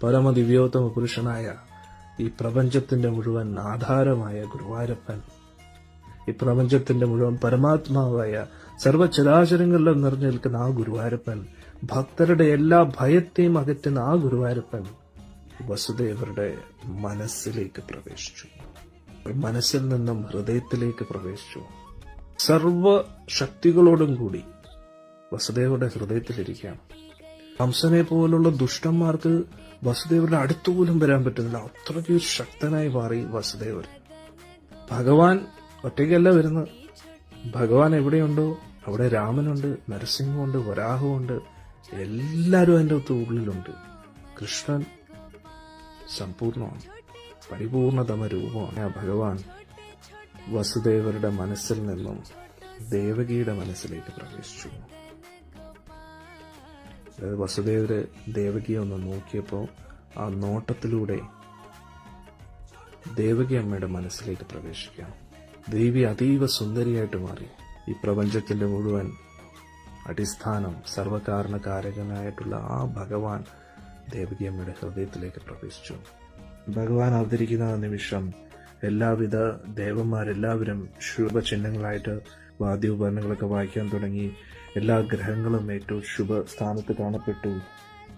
പരമദിവ്യോത്തമ പുരുഷനായ ഈ പ്രപഞ്ചത്തിന്റെ മുഴുവൻ ആധാരമായ ഗുരുവായൂരപ്പൻ, ഈ പ്രപഞ്ചത്തിന്റെ മുഴുവൻ പരമാത്മാവായ സർവചരാചരങ്ങളിലും നിറഞ്ഞു നിൽക്കുന്ന ആ ഗുരുവായൂരപ്പൻ, ഭക്തരുടെ എല്ലാ ഭയത്തെയും അകറ്റുന്ന ആ ഗുരുവായൂരപ്പൻ വസുദേവരുടെ മനസ്സിലേക്ക് പ്രവേശിച്ചു. മനസ്സിൽ നിന്നും ഹൃദയത്തിലേക്ക് പ്രവേശിച്ചു. സർവശക്തികളോടും കൂടി വസുദേവരുടെ ഹൃദയത്തിലിരിക്കുകയാണ്. ഹംസനെ പോലുള്ള ദുഷ്ടന്മാർക്ക് വസുദേവരുടെ അടുത്തുപോലും വരാൻ പറ്റുന്നില്ല. അത്രയ്ക്ക് ശക്തനായി മാറി വസുദേവർ. ഭഗവാൻ ഒറ്റയ്ക്കല്ല വരുന്നത്. ഭഗവാൻ എവിടെയുണ്ടോ അവിടെ രാമനുണ്ട്, നരസിംഹമുണ്ട്, വരാഹമുണ്ട്, എല്ലാവരും അതിൻ്റെ ഉള്ളിലുണ്ട്. കൃഷ്ണൻ സമ്പൂർണമാണ്, പരിപൂർണതമ രൂപമാണ്. ഭഗവാൻ വസുദേവരുടെ മനസ്സിൽ നിന്നും ദേവകിയുടെ മനസ്സിലേക്ക് പ്രവേശിച്ചു. വസുദേവര് ദേവകിയെ ഒന്ന് നോക്കിയപ്പോൾ ആ നോട്ടത്തിലൂടെ ദേവകി അമ്മയുടെ മനസ്സിലേക്ക് പ്രവേശിക്കാം. ദേവി അതീവ സുന്ദരിയായിട്ട് മാറി. ഈ പ്രപഞ്ചത്തിന്റെ മുഴുവൻ അടിസ്ഥാനം, സർവകാരണകാരകനായിട്ടുള്ള ആ ഭഗവാൻ ദേവകി അമ്മയുടെ ഹൃദയത്തിലേക്ക് പ്രവേശിച്ചു. ഭഗവാൻ അവതരിക്കുന്ന നിമിഷം എല്ലാവിധ ദേവന്മാരെല്ലാവരും ശുഭചിഹ്നങ്ങളായിട്ട് വാദ്യോപകരണങ്ങളൊക്കെ വായിക്കാൻ തുടങ്ങി. എല്ലാ ഗ്രഹങ്ങളും ഏറ്റവും ശുഭസ്ഥാനത്ത് കാണപ്പെട്ടു.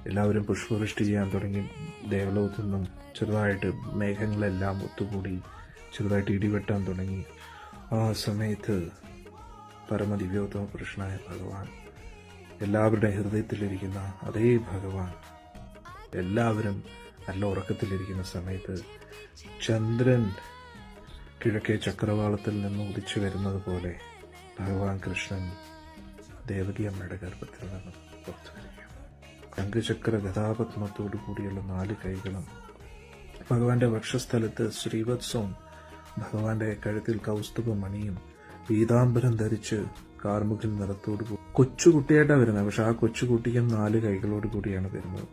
എല്ലാവരും പുഷ്പവൃഷ്ടി ചെയ്യാൻ തുടങ്ങി. ദേവലോകത്തു നിന്നും ചെറുതായിട്ട് മേഘങ്ങളെല്ലാം ഒത്തുകൂടി ചെറുതായിട്ട് ഇടിവെട്ടാൻ തുടങ്ങി. ആ സമയത്ത് പരമദിവ്യോത്തമ പുരുഷനായ ഭഗവാൻ, എല്ലാവരുടെ ഹൃദയത്തിലിരിക്കുന്ന അതേ ഭഗവാൻ, എല്ലാവരും നല്ല ഉറക്കത്തിലിരിക്കുന്ന സമയത്ത് ചന്ദ്രൻ കിഴക്കേ ചക്രവാളത്തിൽ നിന്ന് ഉദിച്ചു വരുന്നത് പോലെ ഭഗവാൻ കൃഷ്ണൻ ദേവകി അമ്മയുടെ ഗർഭത്തിൽ നിന്ന് പുറത്തു വരികയാണ്. ശംഖചക്ര ഗതാപത്മത്തോടു കൂടിയുള്ള 4 കൈകളും, ഭഗവാന്റെ വക്ഷസ്ഥലത്ത് ശ്രീവത്സവും, ഭഗവാന്റെ കഴുത്തിൽ കൗസ്തുഭമണിയും, പീതാംബരം ധരിച്ച് കാർമുകിൽ നിറത്തോടു കൂടി കൊച്ചുകുട്ടിയായിട്ടാണ് വരുന്നത്. പക്ഷെ ആ കൊച്ചുകുട്ടിക്കും 4 കൈകളോട് കൂടിയാണ് വരുന്നത്.